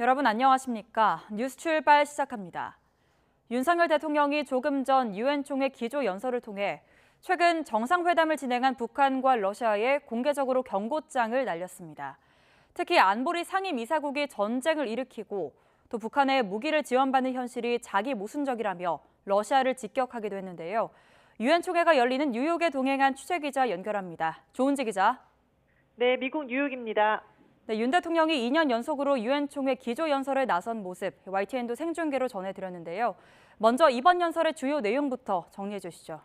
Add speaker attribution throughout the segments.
Speaker 1: 여러분 안녕하십니까? 뉴스 출발 시작합니다. 윤석열 대통령이 조금 전 유엔 총회 기조 연설을 통해 최근 정상회담을 진행한 북한과 러시아에 공개적으로 경고장을 날렸습니다. 특히 안보리 상임이사국이 전쟁을 일으키고 또 북한의 무기를 지원받는 현실이 자기 모순적이라며 러시아를 직격하기도 했는데요. 유엔 총회가 열리는 뉴욕에 동행한 취재기자 연결합니다. 조은지 기자.
Speaker 2: 네, 미국 뉴욕입니다.
Speaker 1: 네, 윤 대통령이 2년 연속으로 유엔 총회 기조연설에 나선 모습 YTN도 생중계로 전해드렸는데요. 먼저 이번 연설의 주요 내용부터 정리해 주시죠.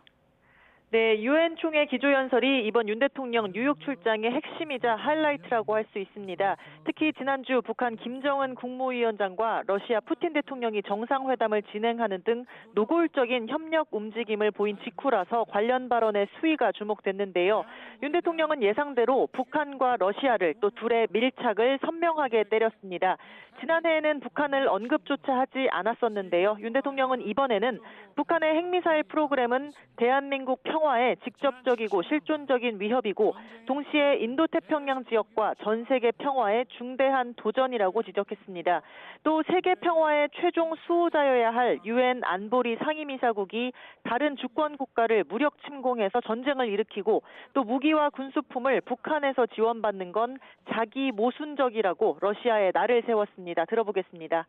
Speaker 2: 네, 유엔 총회 기조연설이 이번 윤 대통령 뉴욕 출장의 핵심이자 하이라이트라고 할 수 있습니다. 특히 지난주 북한 김정은 국무위원장과 러시아 푸틴 대통령이 정상회담을 진행하는 등 노골적인 협력 움직임을 보인 직후라서 관련 발언의 수위가 주목됐는데요. 윤 대통령은 예상대로 북한과 러시아를 또 둘의 밀착을 선명하게 때렸습니다. 지난해에는 북한을 언급조차 하지 않았었는데요. 윤 대통령은 이번에는 북한의 핵미사일 프로그램은 대한민국 평화에 직접적이고 실존적인 위협이고 동시에 인도태평양 지역과 전 세계 평화에 중대한 도전이라고 지적했습니다. 또 세계 평화의 최종 수호자여야 할 유엔 안보리 상임이사국이 다른 주권 국가를 무력 침공해서 전쟁을 일으키고 또 무기와 군수품을 북한에서 지원받는 건 자기 모순적이라고 러시아에 날을 세웠습니다. 들어보겠습니다.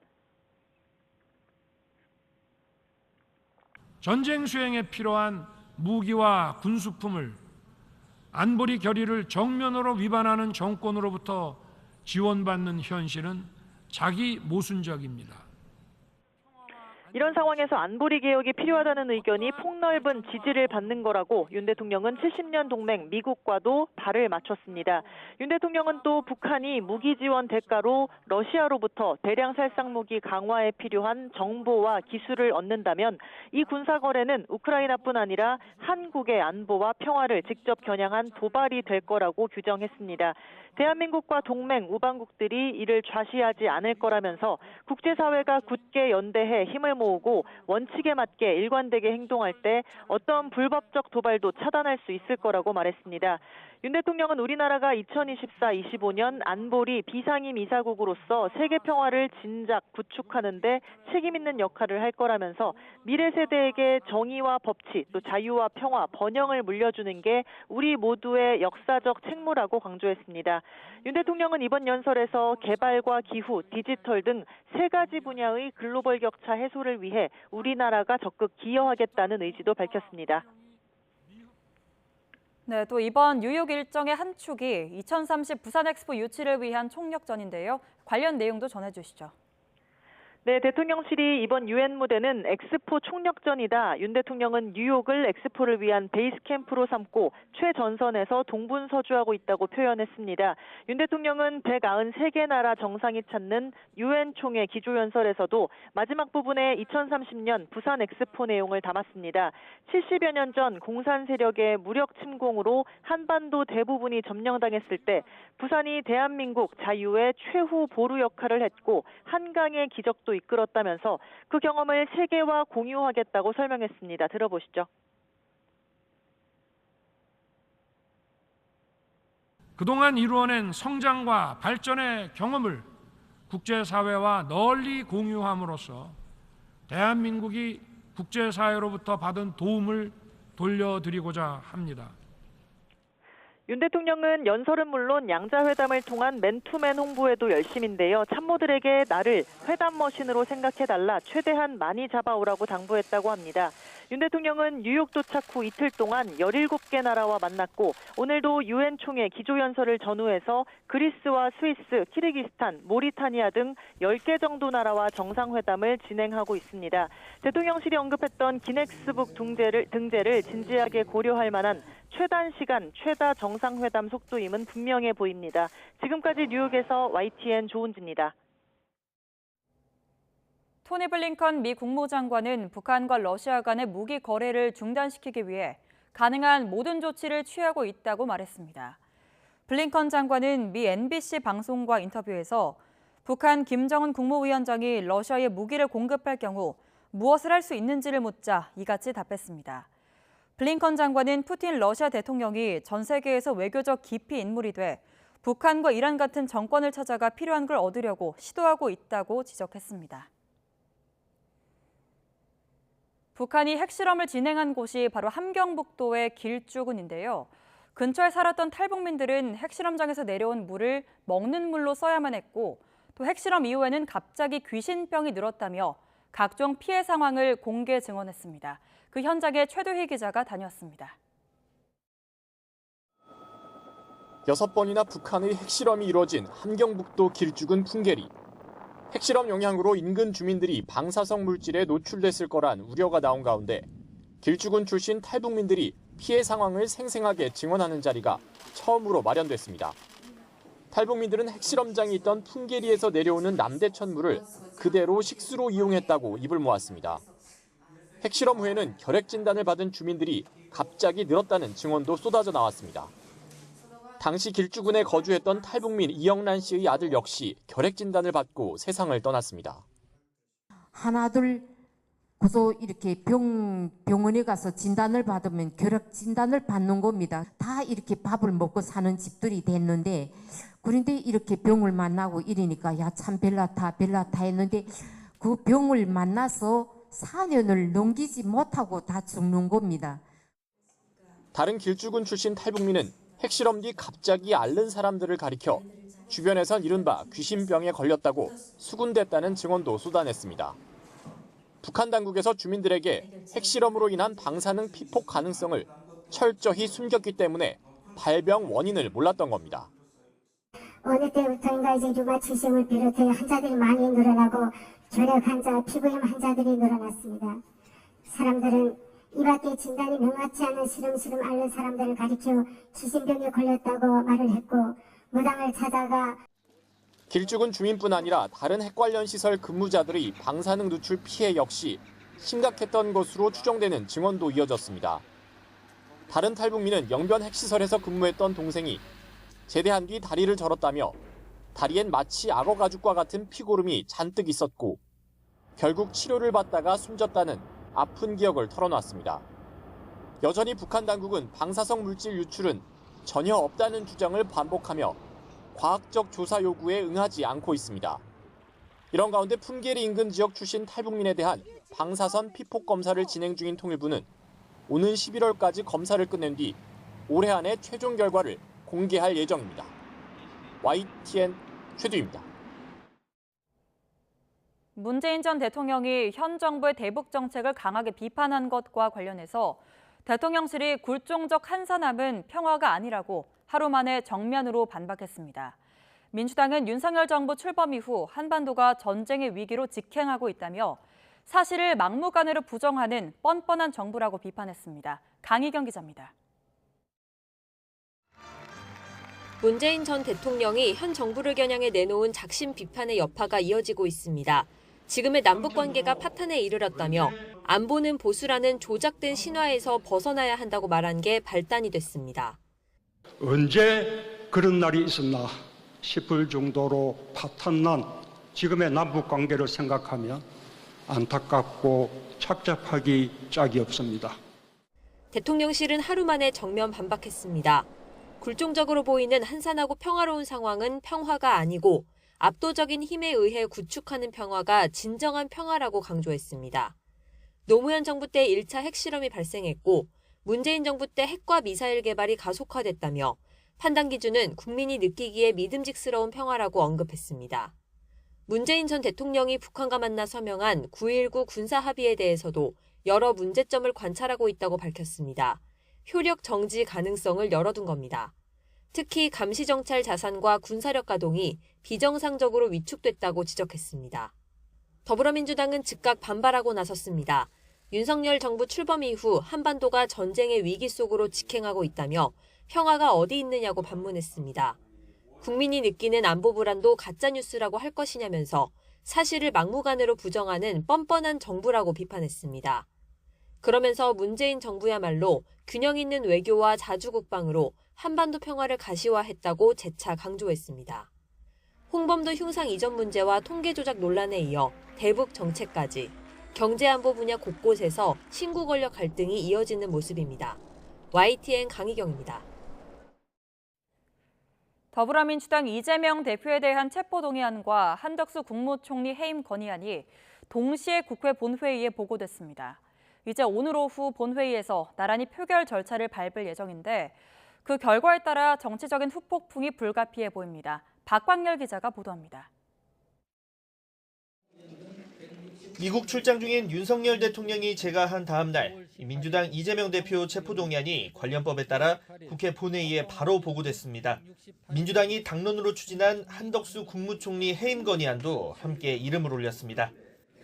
Speaker 3: 전쟁 수행에 필요한 무기와 군수품을 안보리 결의를 정면으로 위반하는 정권으로부터 지원받는 현실은 자기 모순적입니다.
Speaker 2: 이런 상황에서 안보리 개혁이 필요하다는 의견이 폭넓은 지지를 받는 거라고 윤 대통령은 70년 동맹 미국과도 발을 맞췄습니다. 윤 대통령은 또 북한이 무기 지원 대가로 러시아로부터 대량 살상 무기 강화에 필요한 정보와 기술을 얻는다면 이 군사 거래는 우크라이나뿐 아니라 한국의 안보와 평화를 직접 겨냥한 도발이 될 거라고 규정했습니다. 대한민국과 동맹 우방국들이 이를 좌시하지 않을 거라면서 국제사회가 굳게 연대해 힘을 모으고 원칙에 맞게 일관되게 행동할 때 어떤 불법적 도발도 차단할 수 있을 거라고 말했습니다. 윤 대통령은 우리나라가 2024-25년 안보리 비상임 이사국으로서 세계 평화를 진작 구축하는 데 책임 있는 역할을 할 거라면서 미래 세대에게 정의와 법치, 또 자유와 평화, 번영을 물려주는 게 우리 모두의 역사적 책무라고 강조했습니다. 윤 대통령은 이번 연설에서 개발과 기후, 디지털 등 세 가지 분야의 글로벌 격차 해소를 위해 우리나라가 적극 기여하겠다는 의지도 밝혔습니다.
Speaker 1: 네, 또 이번 뉴욕 일정의 한 축이 2030 부산 엑스포 유치를 위한 총력전인데요. 관련 내용도 전해주시죠.
Speaker 2: 네, 대통령실이 이번 유엔 무대는 엑스포 총력전이다. 윤 대통령은 뉴욕을 엑스포를 위한 베이스 캠프로 삼고 최전선에서 동분서주하고 있다고 표현했습니다. 윤 대통령은 193개 나라 정상이 찾는 유엔 총회 기조연설에서도 마지막 부분에 2030년 부산 엑스포 내용을 담았습니다. 70여 년 전 공산 세력의 무력 침공으로 한반도 대부분이 점령당했을 때 부산이 대한민국 자유의 최후 보루 역할을 했고 한강의 기적도 이끌었다면서 그 경험을 세계와 공유하겠다고 설명했습니다. 들어보시죠.
Speaker 3: 그동안 이루어낸 성장과 발전의 경험을 국제사회와 널리 공유함으로써 대한민국이 국제사회로부터 받은 도움을 돌려드리고자 합니다.
Speaker 2: 윤 대통령은 연설은 물론 양자회담을 통한 맨투맨 홍보에도 열심인데요. 참모들에게 나를 회담 머신으로 생각해달라, 최대한 많이 잡아오라고 당부했다고 합니다. 윤 대통령은 뉴욕 도착 후 이틀 동안 17개 나라와 만났고 오늘도 유엔 총회 기조연설을 전후해서 그리스와 스위스, 키르기스탄, 모리타니아 등 10개 정도 나라와 정상회담을 진행하고 있습니다. 대통령실이 언급했던 기네스북 등재를 진지하게 고려할 만한 최단 시간, 최다 정상회담 속도임은 분명해 보입니다. 지금까지 뉴욕에서 YTN 조은지입니다.
Speaker 1: 토니 블링컨 미 국무장관은 북한과 러시아 간의 무기 거래를 중단시키기 위해 가능한 모든 조치를 취하고 있다고 말했습니다. 블링컨 장관은 미 NBC 방송과 인터뷰에서 북한 김정은 국무위원장이 러시아에 무기를 공급할 경우 무엇을 할 수 있는지를 묻자 이같이 답했습니다. 블링컨 장관은 푸틴 러시아 대통령이 전 세계에서 외교적 기피 인물이 돼 북한과 이란 같은 정권을 찾아가 필요한 걸 얻으려고 시도하고 있다고 지적했습니다. 북한이 핵실험을 진행한 곳이 바로 함경북도의 길주군인데요. 근처에 살았던 탈북민들은 핵실험장에서 내려온 물을 먹는 물로 써야만 했고 또 핵실험 이후에는 갑자기 귀신병이 늘었다며 각종 피해 상황을 공개 증언했습니다. 그 현장에 최도희 기자가 다녀왔습니다.
Speaker 4: 6번이나 북한의 핵실험이 이루어진 함경북도 길주군 풍계리. 핵실험 영향으로 인근 주민들이 방사성 물질에 노출됐을 거란 우려가 나온 가운데 길주군 출신 탈북민들이 피해 상황을 생생하게 증언하는 자리가 처음으로 마련됐습니다. 탈북민들은 핵실험장이 있던 풍계리에서 내려오는 남대천 물을 그대로 식수로 이용했다고 입을 모았습니다. 핵실험 후에는 결핵 진단을 받은 주민들이 갑자기 늘었다는 증언도 쏟아져 나왔습니다. 당시 길주군에 거주했던 탈북민 이영란 씨의 아들 역시 결핵 진단을 받고 세상을 떠났습니다.
Speaker 5: 하나둘 고소 이렇게 병원에 가서 진단을 받으면 결핵 진단을 받는 겁니다. 다 이렇게 밥을 먹고 사는 집들이 됐는데 그런데 이렇게 병을 만나고 이러니까 야 참 벨라타 했는데 그 병을 만나서 4년을 넘기지 못하고 다 죽는 겁니다.
Speaker 4: 다른 길주군 출신 탈북민은 핵실험 뒤 갑자기 앓는 사람들을 가리켜 주변에선 이른바 귀신병에 걸렸다고 수군댔다는 증언도 쏟아냈습니다. 북한 당국에서 주민들에게 핵실험으로 인한 방사능 피폭 가능성을 철저히 숨겼기 때문에 발병 원인을 몰랐던 겁니다.
Speaker 6: 어느 때부터인가 이제 류마티즘을 비롯해 환자들이 많이 늘어나고 결핵 환자, 피부염 환자들이 늘어났습니다. 사람들은 이 밖에 진단이 명확치 않은 시름시름 앓는 사람들을 가리켜 귀신병에 걸렸다고 말을 했고 무당을 찾아가
Speaker 4: 길주군 주민뿐 아니라 다른 핵 관련 시설 근무자들의 방사능 누출 피해 역시 심각했던 것으로 추정되는 증언도 이어졌습니다. 다른 탈북민은 영변 핵시설에서 근무했던 동생이 제대한 뒤 다리를 절었다며 다리엔 마치 악어 가죽과 같은 피고름이 잔뜩 있었고 결국 치료를 받다가 숨졌다는 아픈 기억을 털어놨습니다. 여전히 북한 당국은 방사성 물질 유출은 전혀 없다는 주장을 반복하며 과학적 조사 요구에 응하지 않고 있습니다. 이런 가운데 풍계리 인근 지역 출신 탈북민에 대한 방사선 피폭 검사를 진행 중인 통일부는 오는 11월까지 검사를 끝낸 뒤 올해 안에 최종 결과를 공개할 예정입니다. YTN 최두입니다.
Speaker 1: 문재인 전 대통령이 현 정부의 대북 정책을 강하게 비판한 것과 관련해서 대통령실이 굴종적 한산함은 평화가 아니라고 하루 만에 정면으로 반박했습니다. 민주당은 윤석열 정부 출범 이후 한반도가 전쟁의 위기로 직행하고 있다며 사실을 막무가내로 부정하는 뻔뻔한 정부라고 비판했습니다. 강희경 기자입니다.
Speaker 7: 문재인 전 대통령이 현 정부를 겨냥해 내놓은 작심 비판의 여파가 이어지고 있습니다. 지금의 남북 관계가 파탄에 이르렀다며 안보는 보수라는 조작된 신화에서 벗어나야 한다고 말한 게 발단이 됐습니다.
Speaker 8: 언제 그런 날이 있었나 싶을 정도로 파탄난 지금의 남북 관계를 생각하면 안타깝고 착잡하기 짝이 없습니다.
Speaker 7: 대통령실은 하루 만에 정면 반박했습니다. 굴종적으로 보이는 한산하고 평화로운 상황은 평화가 아니고 압도적인 힘에 의해 구축하는 평화가 진정한 평화라고 강조했습니다. 노무현 정부 때 1차 핵실험이 발생했고 문재인 정부 때 핵과 미사일 개발이 가속화됐다며 판단 기준은 국민이 느끼기에 믿음직스러운 평화라고 언급했습니다. 문재인 전 대통령이 북한과 만나 서명한 9.19 군사합의에 대해서도 여러 문제점을 관찰하고 있다고 밝혔습니다. 효력 정지 가능성을 열어둔 겁니다. 특히 감시정찰 자산과 군사력 가동이 비정상적으로 위축됐다고 지적했습니다. 더불어민주당은 즉각 반발하고 나섰습니다. 윤석열 정부 출범 이후 한반도가 전쟁의 위기 속으로 직행하고 있다며 평화가 어디 있느냐고 반문했습니다. 국민이 느끼는 안보 불안도 가짜뉴스라고 할 것이냐면서 사실을 막무가내로 부정하는 뻔뻔한 정부라고 비판했습니다. 그러면서 문재인 정부야말로 균형 있는 외교와 자주국방으로 한반도 평화를 가시화했다고 재차 강조했습니다. 홍범도 흉상 이전 문제와 통계 조작 논란에 이어 대북 정책까지 경제안보 분야 곳곳에서 신구 권력 갈등이 이어지는 모습입니다. YTN 강희경입니다.
Speaker 1: 더불어민주당 이재명 대표에 대한 체포동의안과 한덕수 국무총리 해임 건의안이 동시에 국회 본회의에 보고됐습니다. 이제 오늘 오후 본회의에서 나란히 표결 절차를 밟을 예정인데 그 결과에 따라 정치적인 후폭풍이 불가피해 보입니다. 박광열 기자가 보도합니다.
Speaker 9: 미국 출장 중인 윤석열 대통령이 재가한 다음 날 민주당 이재명 대표 체포동의안이 관련법에 따라 국회 본회의에 바로 보고됐습니다. 민주당이 당론으로 추진한 한덕수 국무총리 해임 건의안도 함께 이름을 올렸습니다.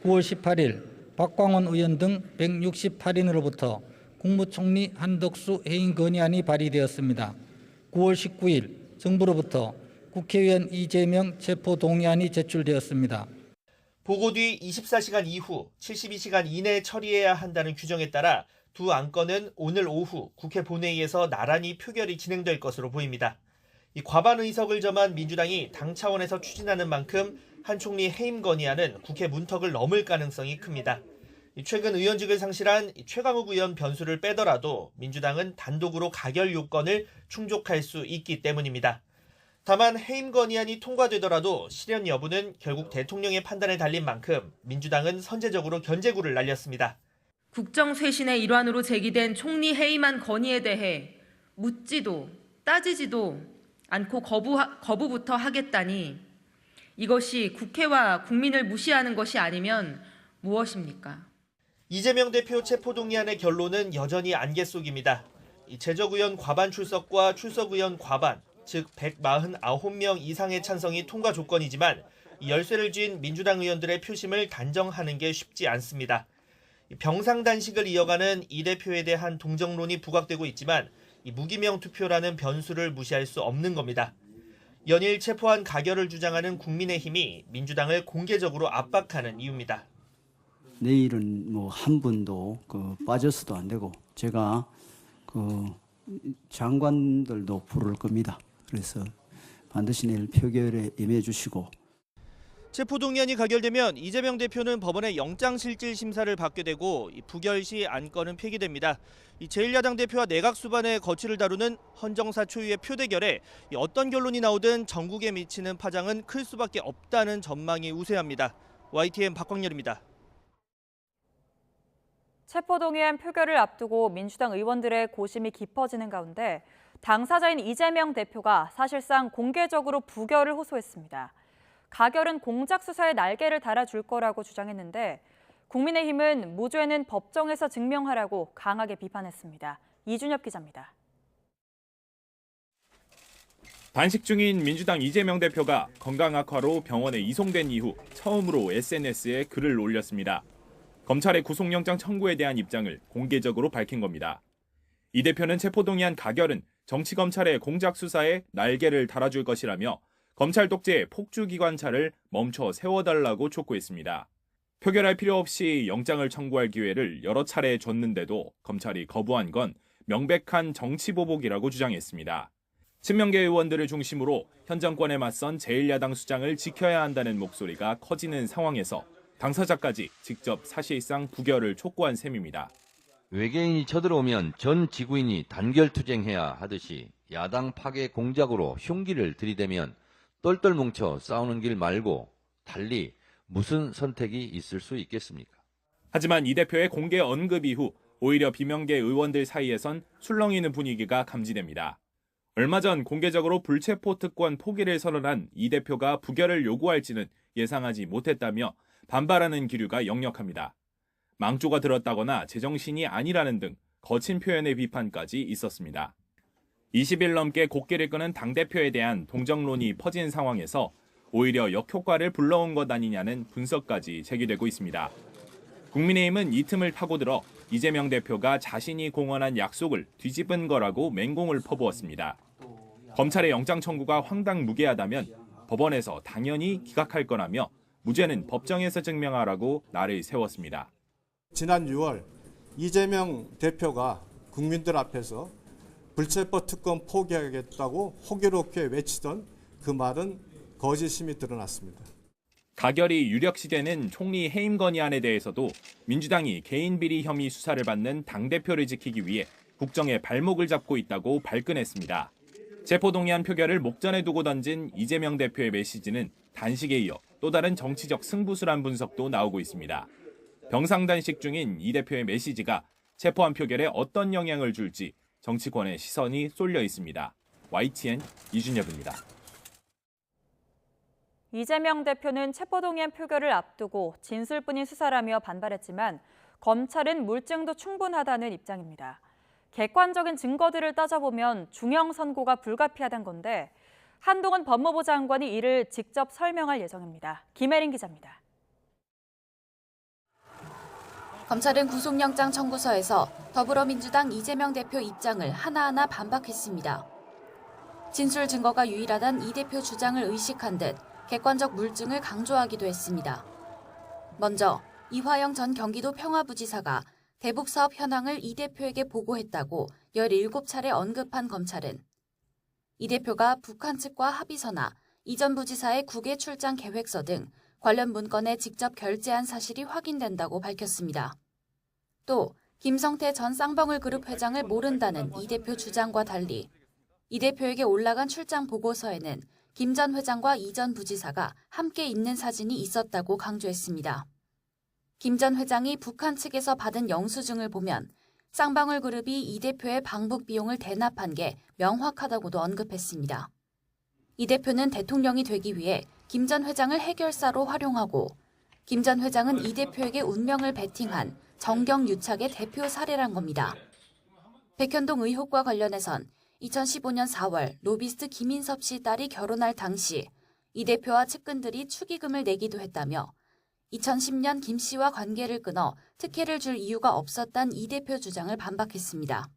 Speaker 10: 9월 18일 박광원 의원 등 168인으로부터 국무총리 한덕수 해임 건의안이 발의되었습니다. 9월 19일 정부로부터 국회의원 이재명 체포동의안이 제출되었습니다.
Speaker 9: 보고 뒤 24시간 이후 72시간 이내에 처리해야 한다는 규정에 따라 두 안건은 오늘 오후 국회 본회의에서 나란히 표결이 진행될 것으로 보입니다. 이 과반 의석을 점한 민주당이 당 차원에서 추진하는 만큼 한 총리 해임 건의안은 국회 문턱을 넘을 가능성이 큽니다. 최근 의원직을 상실한 최강욱 의원 변수를 빼더라도 민주당은 단독으로 가결 요건을 충족할 수 있기 때문입니다. 다만 해임 건의안이 통과되더라도 실현 여부는 결국 대통령의 판단에 달린 만큼 민주당은 선제적으로 견제구를 날렸습니다.
Speaker 11: 국정쇄신의 일환으로 제기된 총리 해임안 건의에 대해 묻지도 따지지도 않고 거부부터 하겠다니 이것이 국회와 국민을 무시하는 것이 아니면 무엇입니까?
Speaker 9: 이재명 대표 체포동의안의 결론은 여전히 안개 속입니다. 제적의원 과반 출석과 출석의원 과반, 즉 149명 이상의 찬성이 통과 조건이지만 열쇠를 쥔 민주당 의원들의 표심을 단정하는 게 쉽지 않습니다. 병상단식을 이어가는 이 대표에 대한 동정론이 부각되고 있지만 무기명 투표라는 변수를 무시할 수 없는 겁니다. 연일 체포한 가결을 주장하는 국민의힘이 민주당을 공개적으로 압박하는 이유입니다.
Speaker 12: 내일은 뭐 한 분도 빠져서도 안 되고 제가 장관들도 부를 겁니다. 그래서 반드시 내일 표결에 임해 주시고.
Speaker 9: 체포동의안이 가결되면 이재명 대표는 법원의 영장실질 심사를 받게 되고 부결 시 안건은 폐기됩니다. 제1야당 대표와 내각 수반의 거취를 다루는 헌정사 초유의 표대결에 어떤 결론이 나오든 전국에 미치는 파장은 클 수밖에 없다는 전망이 우세합니다. YTN 박광열입니다.
Speaker 1: 체포동의안 표결을 앞두고 민주당 의원들의 고심이 깊어지는 가운데 당사자인 이재명 대표가 사실상 공개적으로 부결을 호소했습니다. 가결은 공작 수사에 날개를 달아줄 거라고 주장했는데 국민의힘은 무죄는 법정에서 증명하라고 강하게 비판했습니다. 이준엽 기자입니다.
Speaker 13: 단식 중인 민주당 이재명 대표가 건강 악화로 병원에 이송된 이후 처음으로 SNS에 글을 올렸습니다. 검찰의 구속영장 청구에 대한 입장을 공개적으로 밝힌 겁니다. 이 대표는 체포동의안 가결은 정치검찰의 공작 수사에 날개를 달아줄 것이라며 검찰 독재의 폭주기관차를 멈춰 세워달라고 촉구했습니다. 표결할 필요 없이 영장을 청구할 기회를 여러 차례 줬는데도 검찰이 거부한 건 명백한 정치보복이라고 주장했습니다. 친명계 의원들을 중심으로 현 정권에 맞선 제1야당 수장을 지켜야 한다는 목소리가 커지는 상황에서 당사자까지 직접 사실상 부결을 촉구한 셈입니다.
Speaker 14: 외계인이 쳐들어오면 전 지구인이 단결투쟁해야 하듯이 야당 파괴 공작으로 흉기를 들이대면 똘똘 뭉쳐 싸우는 길 말고 달리 무슨 선택이 있을 수 있겠습니까?
Speaker 13: 하지만 이 대표의 공개 언급 이후 오히려 비명계 의원들 사이에선 술렁이는 분위기가 감지됩니다. 얼마 전 공개적으로 불체포 특권 포기를 선언한 이 대표가 부결을 요구할지는 예상하지 못했다며 반발하는 기류가 역력합니다. 망조가 들었다거나 제정신이 아니라는 등 거친 표현의 비판까지 있었습니다. 20일 넘게 곡기를 끄는 당대표에 대한 동정론이 퍼진 상황에서 오히려 역효과를 불러온 것 아니냐는 분석까지 제기되고 있습니다. 국민의힘은 이 틈을 파고들어 이재명 대표가 자신이 공언한 약속을 뒤집은 거라고 맹공을 퍼부었습니다. 검찰의 영장 청구가 황당무계하다면 법원에서 당연히 기각할 거라며 무죄는 법정에서 증명하라고 날을 세웠습니다.
Speaker 15: 지난 6월 이재명 대표가 국민들 앞에서 불체포 특권 포기하겠다고 호기롭게 외치던 그 말은 거짓임이 드러났습니다.
Speaker 13: 가결이 유력시되는 총리 해임 건의안에 대해서도 민주당이 개인 비리 혐의 수사를 받는 당대표를 지키기 위해 국정에 발목을 잡고 있다고 발끈했습니다. 체포동의안 표결을 목전에 두고 던진 이재명 대표의 메시지는 단식에 이어 또 다른 정치적 승부수란 분석도 나오고 있습니다. 병상단식 중인 이 대표의 메시지가 체포안 표결에 어떤 영향을 줄지 정치권의 시선이 쏠려 있습니다. YTN 이준엽입니다.
Speaker 1: 이재명 대표는 체포동의안 표결을 앞두고 진술뿐인 수사라며 반발했지만 검찰은 물증도 충분하다는 입장입니다. 객관적인 증거들을 따져보면 중형 선고가 불가피하다는 건데 한동훈 법무부 장관이 이를 직접 설명할 예정입니다. 김혜린 기자입니다.
Speaker 16: 검찰은 구속영장 청구서에서 더불어민주당 이재명 대표 입장을 하나하나 반박했습니다. 진술 증거가 유일하단 이 대표 주장을 의식한 듯 객관적 물증을 강조하기도 했습니다. 먼저 이화영 전 경기도 평화부지사가 대북 사업 현황을 이 대표에게 보고했다고 17차례 언급한 검찰은 이 대표가 북한 측과 합의서나 이전 부지사의 국외 출장 계획서 등 관련 문건에 직접 결재한 사실이 확인된다고 밝혔습니다. 또 김성태 전 쌍방울 그룹 회장을 모른다는 이 대표 주장과 달리 이 대표에게 올라간 출장 보고서에는 김 전 회장과 이 전 부지사가 함께 있는 사진이 있었다고 강조했습니다. 김 전 회장이 북한 측에서 받은 영수증을 보면 쌍방울 그룹이 이 대표의 방북 비용을 대납한 게 명확하다고도 언급했습니다. 이 대표는 대통령이 되기 위해 김 전 회장을 해결사로 활용하고 김 전 회장은 이 대표에게 운명을 베팅한 정경유착의 대표 사례란 겁니다. 백현동 의혹과 관련해선 2015년 4월 로비스트 김인섭 씨 딸이 결혼할 당시 이 대표와 측근들이 축의금을 내기도 했다며 2010년 김 씨와 관계를 끊어 특혜를 줄 이유가 없었단 이 대표 주장을 반박했습니다.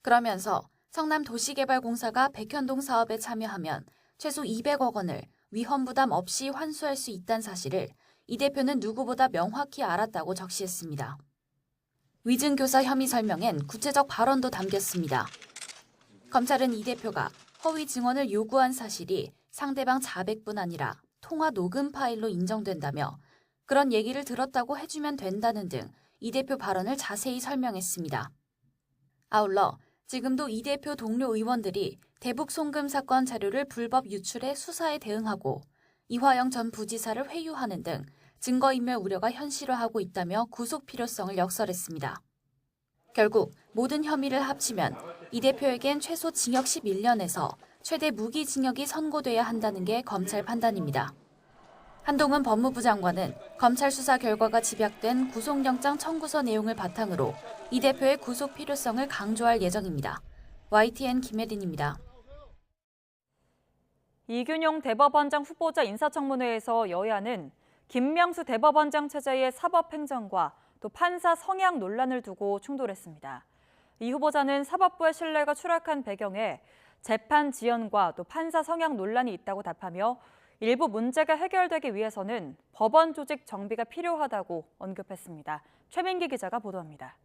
Speaker 16: 그러면서 성남도시개발공사가 백현동 사업에 참여하면 최소 200억 원을 위험 부담 없이 환수할 수 있다는 사실을 이 대표는 누구보다 명확히 알았다고 적시했습니다. 위증교사 혐의 설명엔 구체적 발언도 담겼습니다. 검찰은 이 대표가 허위 증언을 요구한 사실이 상대방 자백뿐 아니라 통화 녹음 파일로 인정된다며 그런 얘기를 들었다고 해주면 된다는 등 이 대표 발언을 자세히 설명했습니다. 아울러 지금도 이 대표 동료 의원들이 대북 송금 사건 자료를 불법 유출해 수사에 대응하고 이화영 전 부지사를 회유하는 등 증거인멸 우려가 현실화하고 있다며 구속 필요성을 역설했습니다. 결국 모든 혐의를 합치면 이 대표에겐 최소 징역 11년에서 최대 무기징역이 선고돼야 한다는 게 검찰 판단입니다. 한동훈 법무부 장관은 검찰 수사 결과가 집약된 구속영장 청구서 내용을 바탕으로 이 대표의 구속 필요성을 강조할 예정입니다. YTN 김혜린입니다.
Speaker 1: 이균용 대법원장 후보자 인사청문회에서 여야는 김명수 대법원장 체제의 사법행정과 또 판사 성향 논란을 두고 충돌했습니다. 이 후보자는 사법부의 신뢰가 추락한 배경에 재판 지연과 또 판사 성향 논란이 있다고 답하며 일부 문제가 해결되기 위해서는 법원 조직 정비가 필요하다고 언급했습니다. 최민기 기자가 보도합니다.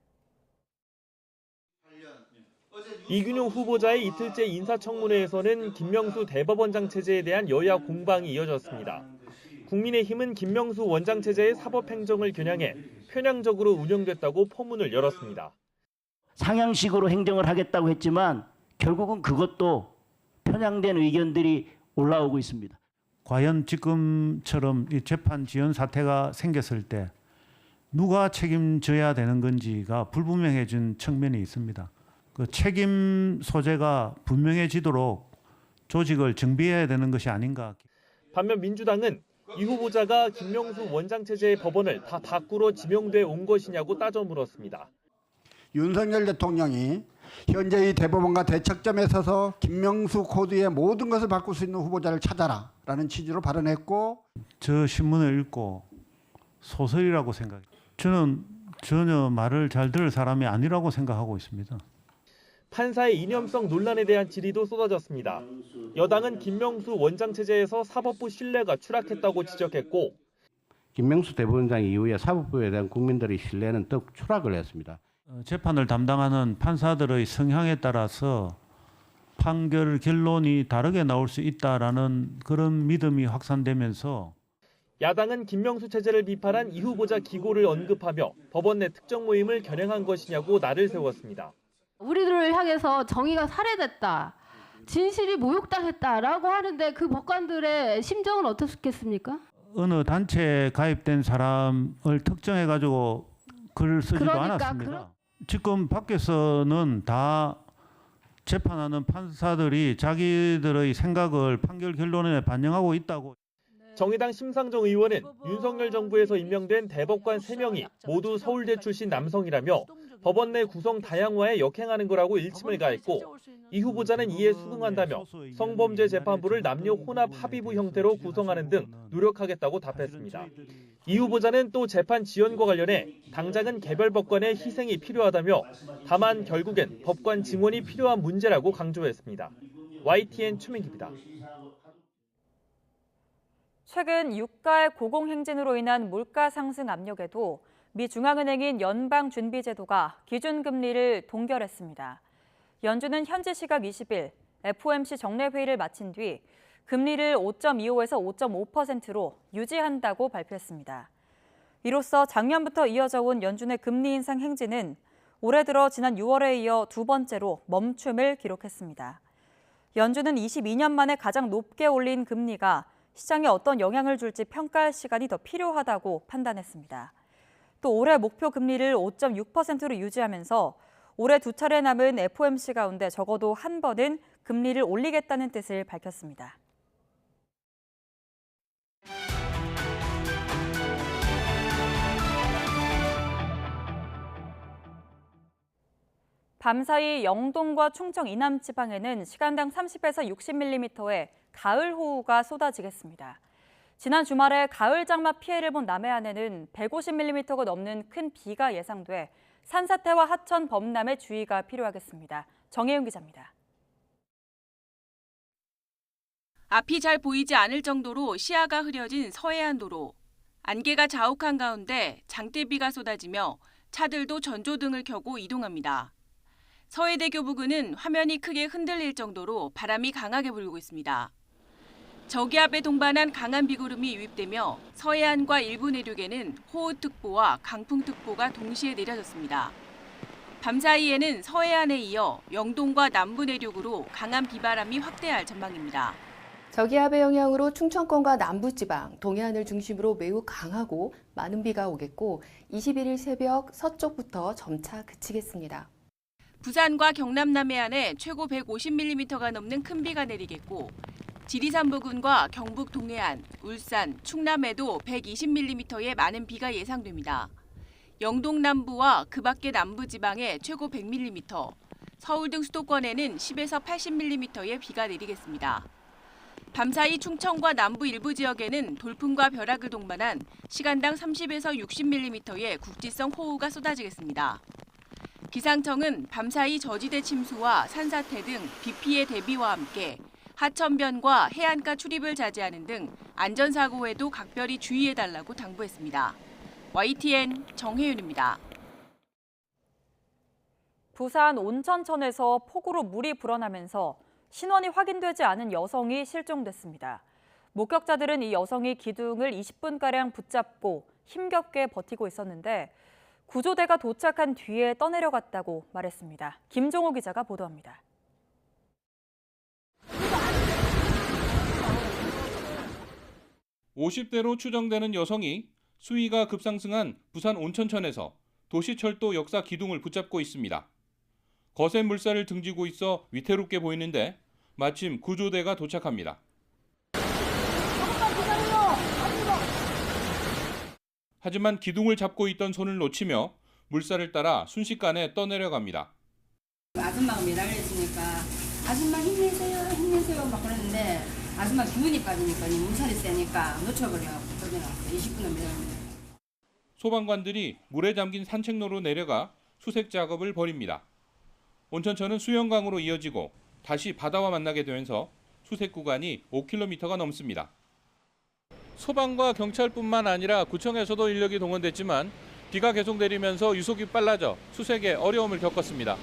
Speaker 17: 이균용 후보자의 이틀째 인사청문회에서는 김명수 대법원장 체제에 대한 여야 공방이 이어졌습니다. 국민의힘은 김명수 원장 체제의 사법행정을 겨냥해 편향적으로 운영됐다고 포문을 열었습니다.
Speaker 18: 상향식으로 행정을 하겠다고 했지만 결국은 그것도 편향된 의견들이 올라오고 있습니다.
Speaker 19: 과연 지금처럼 이 재판 지연 사태가 생겼을 때 누가 책임져야 되는 건지가 불분명해진 측면이 있습니다. 그 책임 소재가 분명해지도록 조직을 정비해야 되는 것이 아닌가.
Speaker 17: 반면 민주당은 이 후보자가 김명수 원장 체제의 법원을 다 밖으로 지명돼 온 것이냐고 따져 물었습니다.
Speaker 20: 윤석열 대통령이 현재의 대법원과 대척점에 서서 김명수 코드의 모든 것을 바꿀 수 있는 후보자를 찾아라라는 취지로 발언했고
Speaker 19: 저 신문을 읽고 소설이라고 생각해요. 저는 전혀 말을 잘 들을 사람이 아니라고 생각하고 있습니다.
Speaker 17: 판사의 이념성 논란에 대한 질의도 쏟아졌습니다. 여당은 김명수 원장 체제에서 사법부 신뢰가 추락했다고 지적했고
Speaker 21: 김명수 대법원장 이후에 사법부에 대한 국민들의 신뢰는 더욱 추락을 했습니다.
Speaker 19: 재판을 담당하는 판사들의 성향에 따라서 판결 결론이 다르게 나올 수 있다라는 그런 믿음이 확산되면서
Speaker 17: 야당은 김명수 체제를 비판한 이 후보자 기고를 언급하며 법원 내 특정 모임을 겨냥한 것이냐고 날을 세웠습니다.
Speaker 22: 우리들을 향해서 정의가 살해됐다.
Speaker 3: 진실이 모욕당했다라고 하는데 그 법관들의 심정은 어떻겠습니까?
Speaker 19: 어느 단체에 가입된 사람을 특정해가지고 글을 쓰지도 않았습니다. 지금 밖에서는 다 재판하는 판사들이 자기들의 생각을 판결 결론에 반영하고 있다고.
Speaker 17: 정의당 심상정 의원은 윤석열 정부에서 임명된 대법관 3명이 모두 서울대 출신 남성이라며 법원 내 구성 다양화에 역행하는 거라고 일침을 가했고 이 후보자는 이에 수긍한다며 성범죄 재판부를 남녀 혼합 합의부 형태로 구성하는 등 노력하겠다고 답했습니다. 이 후보자는 또 재판 지연과 관련해 당장은 개별 법관의 희생이 필요하다며 다만 결국엔 법관 증원이 필요한 문제라고 강조했습니다. YTN 최민기입니다.
Speaker 1: 최근 유가의 고공행진으로 인한 물가 상승 압력에도 미 중앙은행인 연방준비제도가 기준금리를 동결했습니다. 연준은 현지 시각 20일 FOMC 정례회의를 마친 뒤 금리를 5.25에서 5.5%로 유지한다고 발표했습니다. 이로써 작년부터 이어져 온 연준의 금리 인상 행진은 올해 들어 지난 6월에 이어 두 번째로 멈춤을 기록했습니다. 연준은 22년 만에 가장 높게 올린 금리가 시장에 어떤 영향을 줄지 평가할 시간이 더 필요하다고 판단했습니다. 또 올해 목표 금리를 5.6%로 유지하면서 올해 두 차례 남은 FOMC 가운데 적어도 한 번은 금리를 올리겠다는 뜻을 밝혔습니다. 밤사이 영동과 충청 이남 지방에는 시간당 30에서 60mm의 가을 호우가 쏟아지겠습니다. 지난 주말에 가을 장마 피해를 본 남해안에는 150mm가 넘는 큰 비가 예상돼 산사태와 하천 범람에 주의가 필요하겠습니다. 정혜윤 기자입니다.
Speaker 22: 앞이 잘 보이지 않을 정도로 시야가 흐려진 서해안도로. 안개가 자욱한 가운데 장대비가 쏟아지며 차들도 전조등을 켜고 이동합니다. 서해대교 부근은 화면이 크게 흔들릴 정도로 바람이 강하게 불고 있습니다. 저기압에 동반한 강한 비구름이 유입되며 서해안과 일부 내륙에는 호우특보와 강풍특보가 동시에 내려졌습니다. 밤사이에는 서해안에 이어 영동과 남부 내륙으로 강한 비바람이 확대할 전망입니다.
Speaker 23: 저기압의 영향으로 충청권과 남부지방, 동해안을 중심으로 매우 강하고 많은 비가 오겠고 21일 새벽 서쪽부터 점차 그치겠습니다.
Speaker 22: 부산과 경남 남해안에 최고 150mm가 넘는 큰 비가 내리겠고 지리산 부근과 경북 동해안, 울산, 충남에도 120mm의 많은 비가 예상됩니다. 영동 남부와 그 밖의 남부지방에 최고 100mm, 서울 등 수도권에는 10에서 80mm의 비가 내리겠습니다. 밤사이 충청과 남부 일부 지역에는 돌풍과 벼락을 동반한 시간당 30에서 60mm의 국지성 호우가 쏟아지겠습니다. 기상청은 밤사이 저지대 침수와 산사태 등 비 피해 대비와 함께 하천변과 해안가 출입을 자제하는 등 안전사고에도 각별히 주의해달라고 당부했습니다. YTN 정혜윤입니다.
Speaker 1: 부산 온천천에서 폭우로 물이 불어나면서 신원이 확인되지 않은 여성이 실종됐습니다. 목격자들은 이 여성이 기둥을 20분가량 붙잡고 힘겹게 버티고 있었는데 구조대가 도착한 뒤에 떠내려갔다고 말했습니다. 김종호 기자가 보도합니다.
Speaker 24: (50대로) 추정되는 여성이 수위가 급상승한 부산 온천천에서 도시철도 역사 기둥을 붙잡고 있습니다. 거센 물살을 등지고 있어 위태롭게 보이는데 마침 구조대가 도착합니다. 하지만 기둥을 잡고 있던 손을 놓치며 물살을 따라 순식간에 떠내려갑니다.
Speaker 25: 아줌마가 매달렸으니까 아줌마 힘내세요 막 그러는데 아줌마 기운이 빠지니까 물살이 세니까 놓쳐버려갖고 떠내려갔어요. 20분을 매달렸는데.
Speaker 24: 소방관들이 물에 잠긴 산책로로 내려가 수색 작업을 벌입니다. 온천천은 수영강으로 이어지고 다시 바다와 만나게 되면서 수색 구간이 5km가 넘습니다. 소방과 경찰뿐만 아니라 구청에서도 인력이 동원됐지만 비가 계속 내리면서 유속이 빨라져 수색에 어려움을 겪었습니다.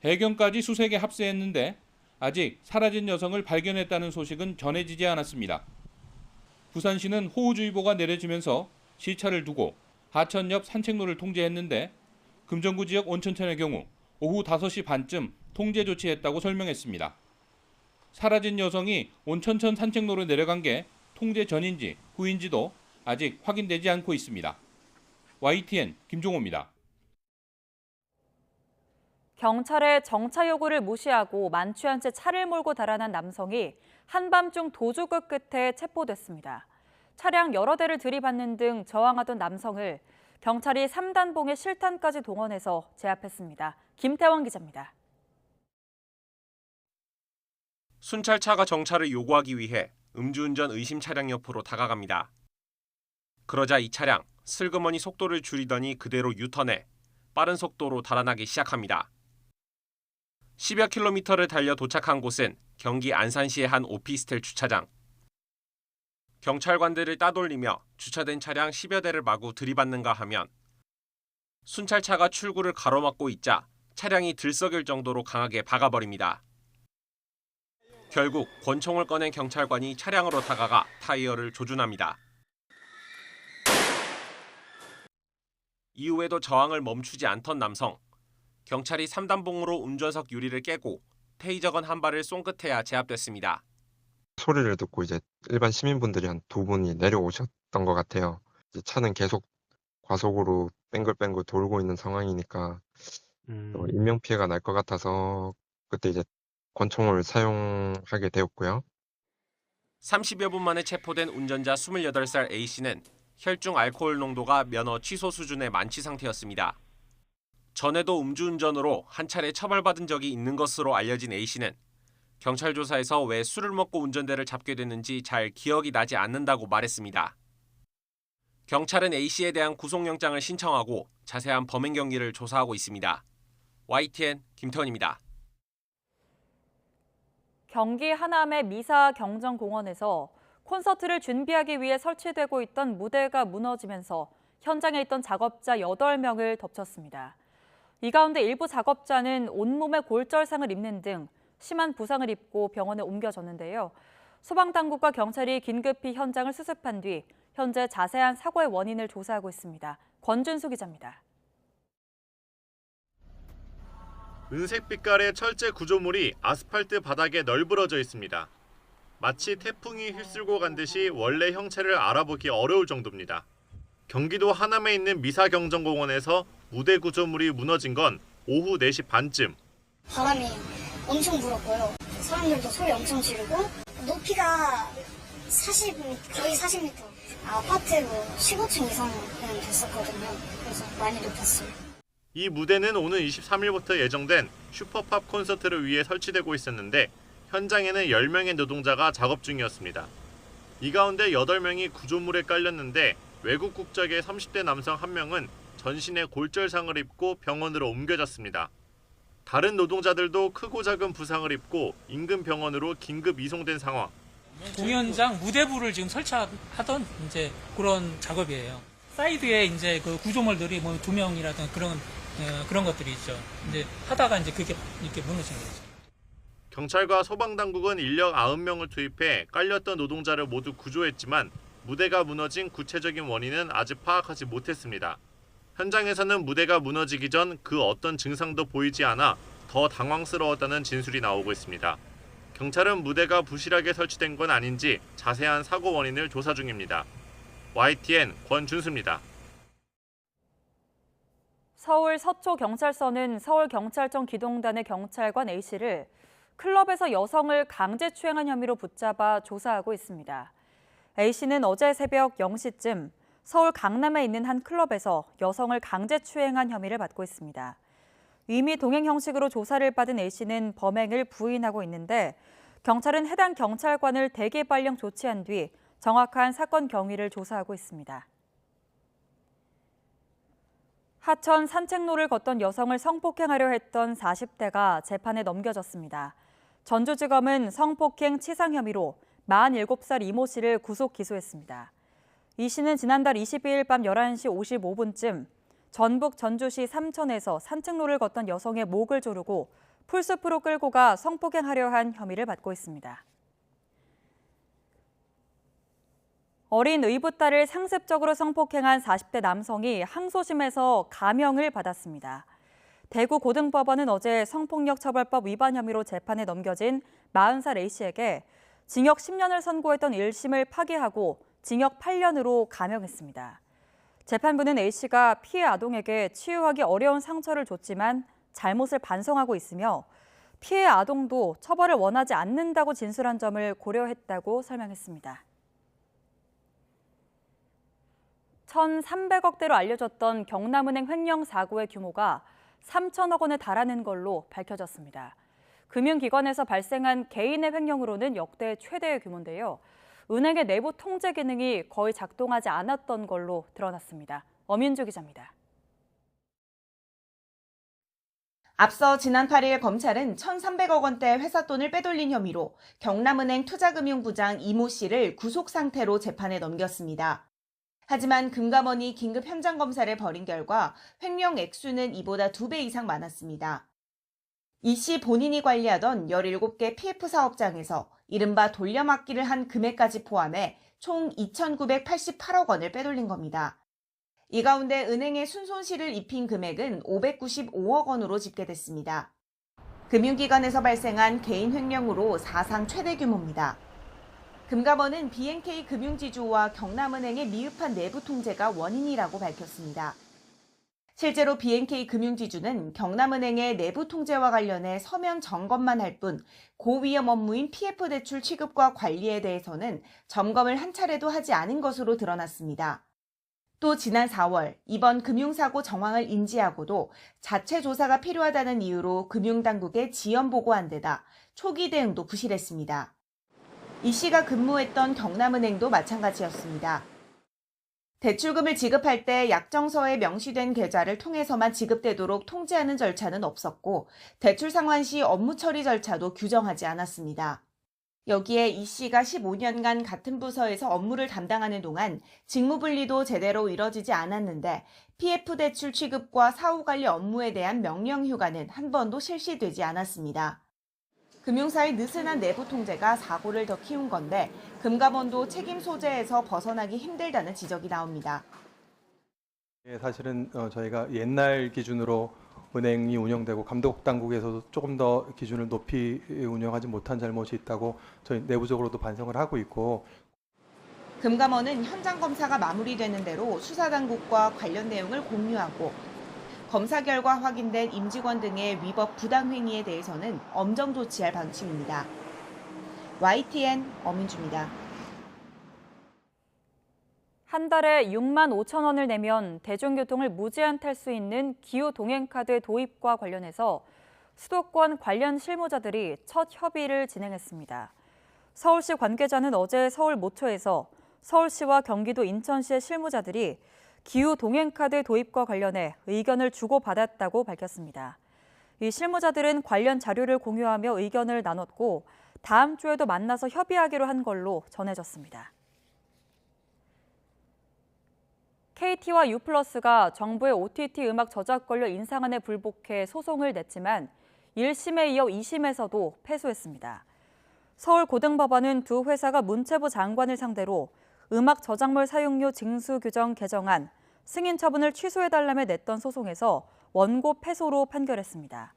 Speaker 24: 해경까지 수색에 합세했는데 아직 사라진 여성을 발견했다는 소식은 전해지지 않았습니다. 부산시는 호우주의보가 내려지면서 시차를 두고 하천 옆 산책로를 통제했는데 금정구 지역 온천천의 경우 오후 5시 반쯤 통제 조치했다고 설명했습니다. 사라진 여성이 온천천 산책로로 내려간 게 통제 전인지 후인지도 아직 확인되지 않고 있습니다. YTN 김종호입니다.
Speaker 1: 경찰의 정차 요구를 무시하고 만취한 채 차를 몰고 달아난 남성이 한밤중 도주극 끝에 체포됐습니다. 차량 여러 대를 들이받는 등 저항하던 남성을 경찰이 3단봉의 실탄까지 동원해서 제압했습니다. 김태원 기자입니다.
Speaker 2: 순찰차가 정차를 요구하기 위해 음주운전 의심 차량 옆으로 다가갑니다. 그러자 이 차량 슬그머니 속도를 줄이더니 그대로 유턴해 빠른 속도로 달아나기 시작합니다. 10여 킬로미터를 달려 도착한 곳은 경기 안산시의 한 오피스텔 주차장. 경찰관들을 따돌리며 주차된 차량 10여 대를 마구 들이받는가 하면 순찰차가 출구를 가로막고 있자 차량이 들썩일 정도로 강하게 박아버립니다. 결국 권총을 꺼낸 경찰관이 차량으로 다가가 타이어를 조준합니다. 이후에도 저항을 멈추지 않던 남성. 경찰이 3단봉으로 운전석 유리를 깨고 테이저건 한 발을 쏜 끝에야 제압됐습니다.
Speaker 4: 소리를 듣고 이제 일반 시민분들이 한 2분이 내려오셨던 것 같아요. 이제 차는 계속 과속으로 뱅글뱅글 돌고 있는 상황이니까 인명피해가 날 것 같아서 그때 이제 권총을 사용하게 되었고요.
Speaker 2: 30여 분 만에 체포된 운전자 28살 A씨는 혈중 알코올 농도가 면허 취소 수준의 만취 상태였습니다. 전에도 음주운전으로 한 차례 처벌받은 적이 있는 것으로 알려진 A씨는 경찰 조사에서 왜 술을 먹고 운전대를 잡게 됐는지 잘 기억이 나지 않는다고 말했습니다. 경찰은 A씨에 대한 구속영장을 신청하고 자세한 범행 경위를 조사하고 있습니다. YTN 김태원입니다.
Speaker 1: 경기 하남의 미사 경정공원에서 콘서트를 준비하기 위해 설치되고 있던 무대가 무너지면서 현장에 있던 작업자 8명을 덮쳤습니다. 이 가운데 일부 작업자는 온몸에 골절상을 입는 등 심한 부상을 입고 병원에 옮겨졌는데요. 소방당국과 경찰이 긴급히 현장을 수습한 뒤 현재 자세한 사고의 원인을 조사하고 있습니다. 권준수 기자입니다.
Speaker 5: 은색 빛깔의 철제 구조물이 아스팔트 바닥에 널브러져 있습니다. 마치 태풍이 휩쓸고 간 듯이 원래 형체를 알아보기 어려울 정도입니다. 경기도 하남에 있는 미사경정공원에서 무대 구조물이 무너진 건 오후 4시 반쯤.
Speaker 6: 바람이 엄청 불었고요. 사람들도 소리 엄청 지르고 높이가 거의 40m. 아파트 15층 이상은 됐었거든요. 그래서 많이 높았어요.
Speaker 5: 이 무대는 오는 23일부터 예정된 슈퍼팝 콘서트를 위해 설치되고 있었는데 현장에는 10명의 노동자가 작업 중이었습니다. 이 가운데 8명이 구조물에 깔렸는데 외국 국적의 30대 남성 1명은 전신에 골절상을 입고 병원으로 옮겨졌습니다. 다른 노동자들도 크고 작은 부상을 입고 인근 병원으로 긴급 이송된 상황.
Speaker 8: 공연장 무대부를 지금 설치하던 이제 그런 작업이에요. 사이드에 이제 그 구조물들이 뭐 2명이라든 그런 것들이 있죠. 이제 하다가 이제 그게 이렇게 무너진 거죠.
Speaker 5: 경찰과 소방당국은 인력 90명을 투입해 깔렸던 노동자를 모두 구조했지만 무대가 무너진 구체적인 원인은 아직 파악하지 못했습니다. 현장에서는 무대가 무너지기 전 그 어떤 증상도 보이지 않아 더 당황스러웠다는 진술이 나오고 있습니다. 경찰은 무대가 부실하게 설치된 건 아닌지 자세한 사고 원인을 조사 중입니다. YTN 권준수입니다.
Speaker 1: 서울 서초경찰서는 서울경찰청 기동단의 경찰관 A씨를 클럽에서 여성을 강제추행한 혐의로 붙잡아 조사하고 있습니다. A씨는 어제 새벽 0시쯤 서울 강남에 있는 한 클럽에서 여성을 강제추행한 혐의를 받고 있습니다. 임의 동행 형식으로 조사를 받은 A씨는 범행을 부인하고 있는데 경찰은 해당 경찰관을 대기 발령 조치한 뒤 정확한 사건 경위를 조사하고 있습니다. 하천 산책로를 걷던 여성을 성폭행하려 했던 40대가 재판에 넘겨졌습니다. 전주지검은 성폭행 치상 혐의로 47살 이모 씨를 구속 기소했습니다. 이 씨는 지난달 22일 밤 11시 55분쯤 전북 전주시 삼천에서 산책로를 걷던 여성의 목을 조르고 풀숲으로 끌고 가 성폭행하려 한 혐의를 받고 있습니다. 어린 의붓딸을 상습적으로 성폭행한 40대 남성이 항소심에서 감형을 받았습니다. 대구고등법원은 어제 성폭력처벌법 위반 혐의로 재판에 넘겨진 40살 A씨에게 징역 10년을 선고했던 1심을 파기하고 징역 8년으로 감형했습니다. 재판부는 A씨가 피해 아동에게 치유하기 어려운 상처를 줬지만 잘못을 반성하고 있으며 피해 아동도 처벌을 원하지 않는다고 진술한 점을 고려했다고 설명했습니다. 1,300억대로 알려졌던 경남은행 횡령 사고의 규모가 3천억 원에 달하는 걸로 밝혀졌습니다. 금융기관에서 발생한 개인의 횡령으로는 역대 최대의 규모인데요. 은행의 내부 통제 기능이 거의 작동하지 않았던 걸로 드러났습니다. 엄윤주 기자입니다.
Speaker 22: 앞서 지난 8일 검찰은 1,300억 원대 회사 돈을 빼돌린 혐의로 경남은행 투자금융부장 이모 씨를 구속 상태로 재판에 넘겼습니다. 하지만 금감원이 긴급 현장 검사를 벌인 결과 횡령 액수는 이보다 2배 이상 많았습니다. 이 씨 본인이 관리하던 17개 PF 사업장에서 이른바 돌려막기를 한 금액까지 포함해 총 2,988억 원을 빼돌린 겁니다. 이 가운데 은행에 순손실을 입힌 금액은 595억 원으로 집계됐습니다. 금융기관에서 발생한 개인 횡령으로 사상 최대 규모입니다. 금감원은 BNK 금융지주와 경남은행의 미흡한 내부 통제가 원인이라고 밝혔습니다. 실제로 BNK 금융지주는 경남은행의 내부 통제와 관련해 서면 점검만 할 뿐 고위험 업무인 PF 대출 취급과 관리에 대해서는 점검을 한 차례도 하지 않은 것으로 드러났습니다. 또 지난 4월 이번 금융사고 정황을 인지하고도 자체 조사가 필요하다는 이유로 금융당국에 지연 보고한 데다 초기 대응도 부실했습니다. 이 씨가 근무했던 경남은행도 마찬가지였습니다. 대출금을 지급할 때 약정서에 명시된 계좌를 통해서만 지급되도록 통지하는 절차는 없었고 대출 상환 시 업무 처리 절차도 규정하지 않았습니다. 여기에 이 씨가 15년간 같은 부서에서 업무를 담당하는 동안 직무분리도 제대로 이뤄지지 않았는데 PF 대출 취급과 사후관리 업무에 대한 명령 휴가는 한 번도 실시되지 않았습니다. 금융사의 느슨한 내부 통제가 사고를 더 키운 건데 금감원도 책임 소재에서 벗어나기 힘들다는 지적이 나옵니다.
Speaker 7: 사실은 저희가 옛날 기준으로 은행이 운영되고 감독 당국에서도 조금 더 기준을 높이 운영하지 못한 잘못이 있다고 저희 내부적으로도 반성을 하고 있고.
Speaker 22: 금감원은 현장 검사가 마무리되는 대로 수사당국과 관련 내용을 공유하고 검사 결과 확인된 임직원 등의 위법 부당 행위에 대해서는 엄정 조치할 방침입니다. YTN 엄윤주입니다.
Speaker 1: 한 달에 6만 5천 원을 내면 대중교통을 무제한 탈 수 있는 기후 동행카드 도입과 관련해서 수도권 관련 실무자들이 첫 협의를 진행했습니다. 서울시 관계자는 어제 서울 모처에서 서울시와 경기도 인천시의 실무자들이 기후 동행카드 도입과 관련해 의견을 주고받았다고 밝혔습니다. 이 실무자들은 관련 자료를 공유하며 의견을 나눴고 다음 주에도 만나서 협의하기로 한 걸로 전해졌습니다. KT와 U+가 정부의 OTT 음악 저작권료 인상안에 불복해 소송을 냈지만 1심에 이어 2심에서도 패소했습니다. 서울고등법원은 두 회사가 문체부 장관을 상대로 음악 저작물 사용료 징수 규정 개정안 승인 처분을 취소해달라며 냈던 소송에서 원고 패소로 판결했습니다.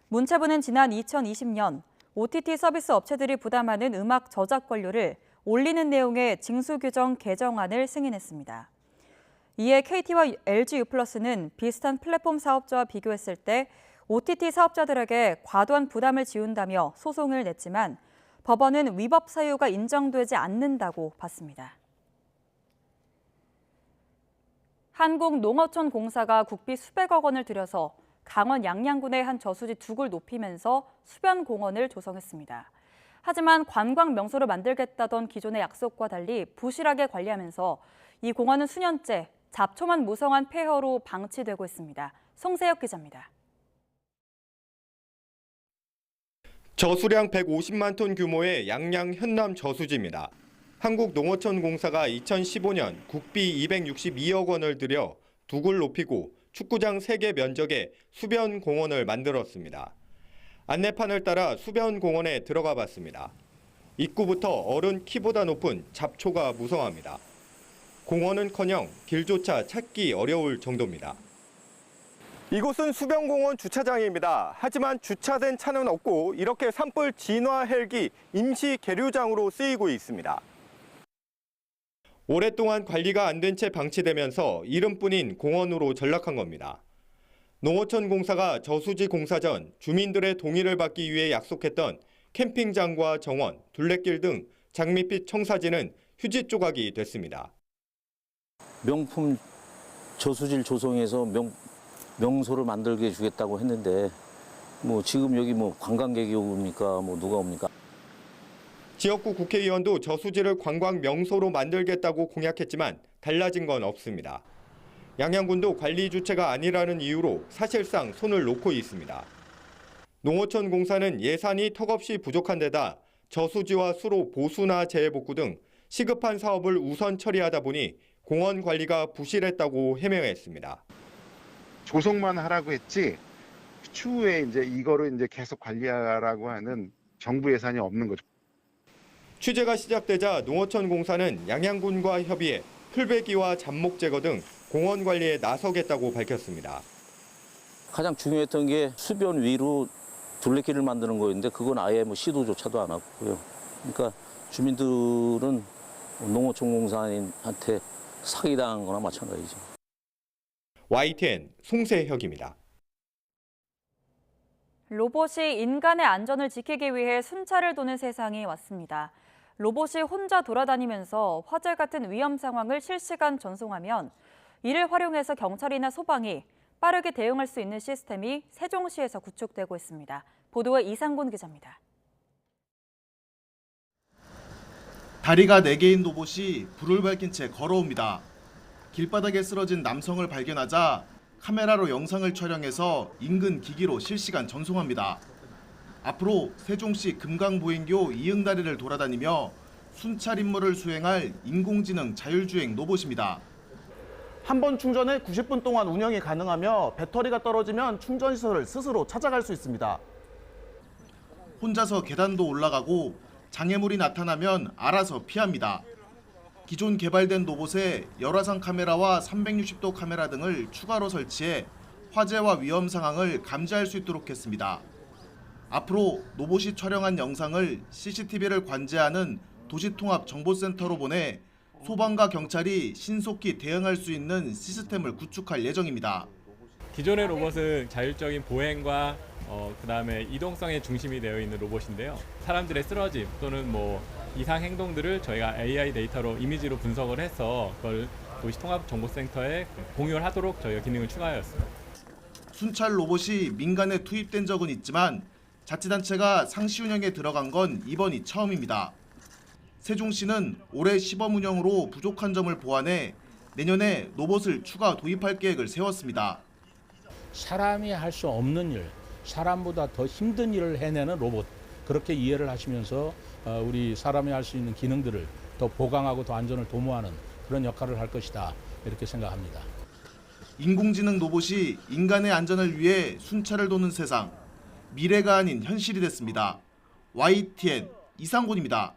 Speaker 1: 문체부는 지난 2020년 OTT 서비스 업체들이 부담하는 음악 저작권료를 올리는 내용의 징수 규정 개정안을 승인했습니다. 이에 KT와 LG-U+는 비슷한 플랫폼 사업자와 비교했을 때 OTT 사업자들에게 과도한 부담을 지운다며 소송을 냈지만 법원은 위법 사유가 인정되지 않는다고 봤습니다. 한국농어촌공사가 국비 수백억 원을 들여서 강원 양양군의 한 저수지 둑을 높이면서 수변공원을 조성했습니다. 하지만 관광 명소를 만들겠다던 기존의 약속과 달리 부실하게 관리하면서 이 공원은 수년째 잡초만 무성한 폐허로 방치되고 있습니다. 송세혁 기자입니다.
Speaker 9: 저수량 150만 톤 규모의 양양 현남 저수지입니다. 한국농어촌공사가 2015년 국비 262억 원을 들여 둑을 높이고 축구장 3개 면적의 수변공원을 만들었습니다. 안내판을 따라 수변공원에 들어가 봤습니다. 입구부터 어른 키보다 높은 잡초가 무성합니다. 공원은커녕 길조차 찾기 어려울 정도입니다. 이곳은 수변공원 주차장입니다. 하지만 주차된 차는 없고 이렇게 산불 진화 헬기 임시 계류장으로 쓰이고 있습니다. 오랫동안 관리가 안 된 채 방치되면서 이름뿐인 공원으로 전락한 겁니다. 농어촌 공사가 저수지 공사 전 주민들의 동의를 받기 위해 약속했던 캠핑장과 정원, 둘레길 등 장밋빛 청사진은 휴지 조각이 됐습니다.
Speaker 10: 명품 저수지를 조성해서 명소를 만들게 해주겠다고 했는데 뭐 지금 여기 뭐 관광객이 옵니까? 뭐 누가 옵니까?
Speaker 9: 지역구 국회의원도 저수지를 관광 명소로 만들겠다고 공약했지만 달라진 건 없습니다. 양양군도 관리 주체가 아니라는 이유로 사실상 손을 놓고 있습니다. 농어촌 공사는 예산이 턱없이 부족한 데다 저수지와 수로 보수나 재해복구 등 시급한 사업을 우선 처리하다 보니 공원 관리가 부실했다고 해명했습니다.
Speaker 11: 조성만 하라고 했지 추후에 이제 이거를 이제 계속 관리하라고 하는 정부 예산이 없는 거죠.
Speaker 9: 취재가 시작되자 농어촌 공사는 양양군과 협의해 풀베기와 잡목 제거 등 공원 관리에 나서겠다고 밝혔습니다.
Speaker 10: 가장 중요했던 게 수변 위로 둘레길을 만드는 거였는데 그건 아예 뭐 시도조차도 안 하고요. 그러니까 주민들은 농어촌 공사한테 사기당한 거나 마찬가지죠.
Speaker 9: YTN 송세혁입니다.
Speaker 1: 로봇이 인간의 안전을 지키기 위해 순찰을 도는 세상이 왔습니다. 로봇이 혼자 돌아다니면서 화재 같은 위험 상황을 실시간 전송하면 이를 활용해서 경찰이나 소방이 빠르게 대응할 수 있는 시스템이 세종시에서 구축되고 있습니다. 보도에 이상곤 기자입니다.
Speaker 12: 다리가 4개인 로봇이 불을 밝힌 채 걸어옵니다. 길바닥에 쓰러진 남성을 발견하자 카메라로 영상을 촬영해서 인근 기기로 실시간 전송합니다. 앞으로 세종시 금강보행교 이응다리를 돌아다니며 순찰 임무를 수행할 인공지능 자율주행 로봇입니다.
Speaker 14: 한 번 충전에 90분 동안 운영이 가능하며 배터리가 떨어지면 충전시설을 스스로 찾아갈 수 있습니다.
Speaker 12: 혼자서 계단도 올라가고 장애물이 나타나면 알아서 피합니다. 기존 개발된 로봇에 열화상 카메라와 360도 카메라 등을 추가로 설치해 화재와 위험 상황을 감지할 수 있도록 했습니다. 앞으로 로봇이 촬영한 영상을 CCTV를 관제하는 도시통합정보센터로 보내 소방과 경찰이 신속히 대응할 수 있는 시스템을 구축할 예정입니다.
Speaker 15: 기존의 로봇은 자율적인 보행과 그다음에 이동성에 중심이 되어 있는 로봇인데요. 사람들의 쓰러짐 또는 뭐 이상 행동들을 저희가 AI 데이터로 이미지로 분석을 해서 그걸 도시통합정보센터에 공유를 하도록 저희가 기능을 추가하였습니다.
Speaker 12: 순찰 로봇이 민간에 투입된 적은 있지만 자치단체가 상시 운영에 들어간 건 이번이 처음입니다. 세종시는 올해 시범 운영으로 부족한 점을 보완해 내년에 로봇을 추가 도입할 계획을 세웠습니다.
Speaker 26: 사람이 할 수 없는 일, 사람보다 더 힘든 일을 해내는 로봇, 그렇게 이해를 하시면서 우리 사람이 할 수 있는 기능들을 더 보강하고 더 안전을 도모하는 그런 역할을 할 것이다, 이렇게 생각합니다.
Speaker 12: 인공지능 로봇이 인간의 안전을 위해 순찰을 도는 세상, 미래가 아닌 현실이 됐습니다. YTN 이상곤입니다.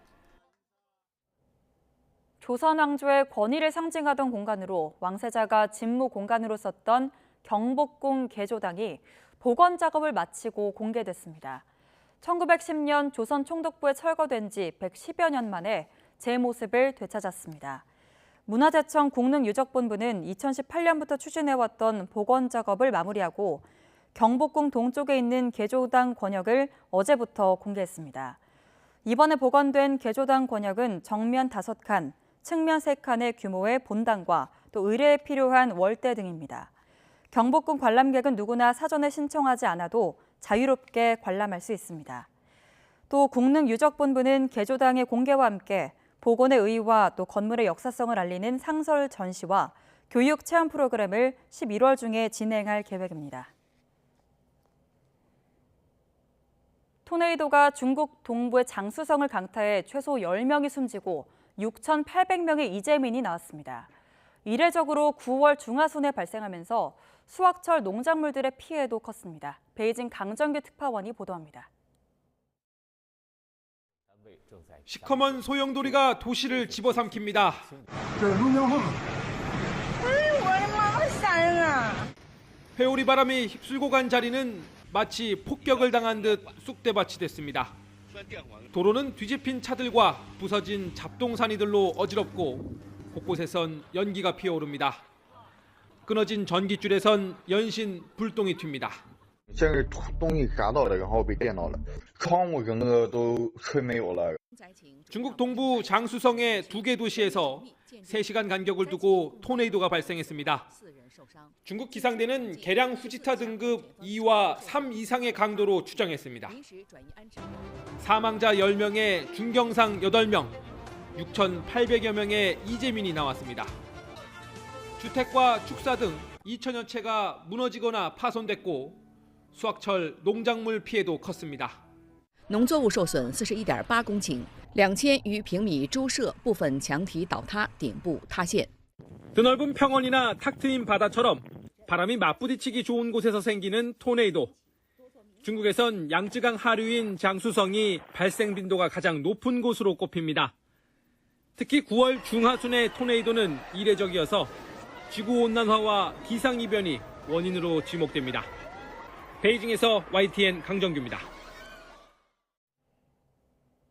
Speaker 1: 조선 왕조의 권위를 상징하던 공간으로 왕세자가 집무 공간으로 썼던 경복궁 개조당이 복원 작업을 마치고 공개됐습니다. 1910년 조선 총독부에 철거된 지 110여 년 만에 제 모습을 되찾았습니다. 문화재청 국능유적본부는 2018년부터 추진해왔던 복원 작업을 마무리하고 경복궁 동쪽에 있는 개조당 권역을 어제부터 공개했습니다. 이번에 복원된 개조당 권역은 정면 5칸, 측면 3칸의 규모의 본당과 또 의뢰에 필요한 월대 등입니다. 경복궁 관람객은 누구나 사전에 신청하지 않아도 자유롭게 관람할 수 있습니다. 또 국능유적본부는 개조당의 공개와 함께 복원의 의의와 또 건물의 역사성을 알리는 상설 전시와 교육 체험 프로그램을 11월 중에 진행할 계획입니다. 토네이도가 중국 동부의 장쑤성을 강타해 최소 10명이 숨지고 6,800명의 이재민이 나왔습니다. 이례적으로 9월 중하순에 발생하면서 수확철 농작물들의 피해도 컸습니다. 베이징 강정규 특파원이 보도합니다.
Speaker 27: 시커먼 소용돌이가 도시를 집어삼킵니다. 회오리 바람이 휩쓸고 간 자리는 마치 폭격을 당한 듯 쑥대밭이 됐습니다. 도로는 뒤집힌 차들과 부서진 잡동사니들로 어지럽고 곳곳에선 연기가 피어오릅니다. 끊어진 전깃줄에선 연신 불똥이 튑니다.
Speaker 3: 这个东西砸到了，然后被电到了，窗户整个都吹没有了。
Speaker 27: 중국 동부 장수성의 2개 도시에서 3시간 간격을 두고 토네이도가 발생했습니다. 중국 기상대는 개량 후지타 등급 2와 3 이상의 강도로 추정했습니다. 사망자 10명에 중경상 8명, 6,800여 명의 이재민이 나왔습니다. 주택과 축사 등 2천여 채가 무너지거나 파손됐고 수확철 농작물 피해도 컸습니다.
Speaker 13: 农作物受损41.8公顷，2000余平米猪舍部分墙体倒塌，顶部塌陷。
Speaker 27: 드넓은 평원이나 탁 트인 바다처럼 바람이 맞부딪히기 좋은 곳에서 생기는 토네이도. 중국에선 양쯔강 하류인 장수성이 발생 빈도가 가장 높은 곳으로 꼽힙니다. 특히 9월 중하순의 토네이도는 이례적이어서 지구온난화와 기상이변이 원인으로 지목됩니다. 베이징에서 YTN 강정규입니다.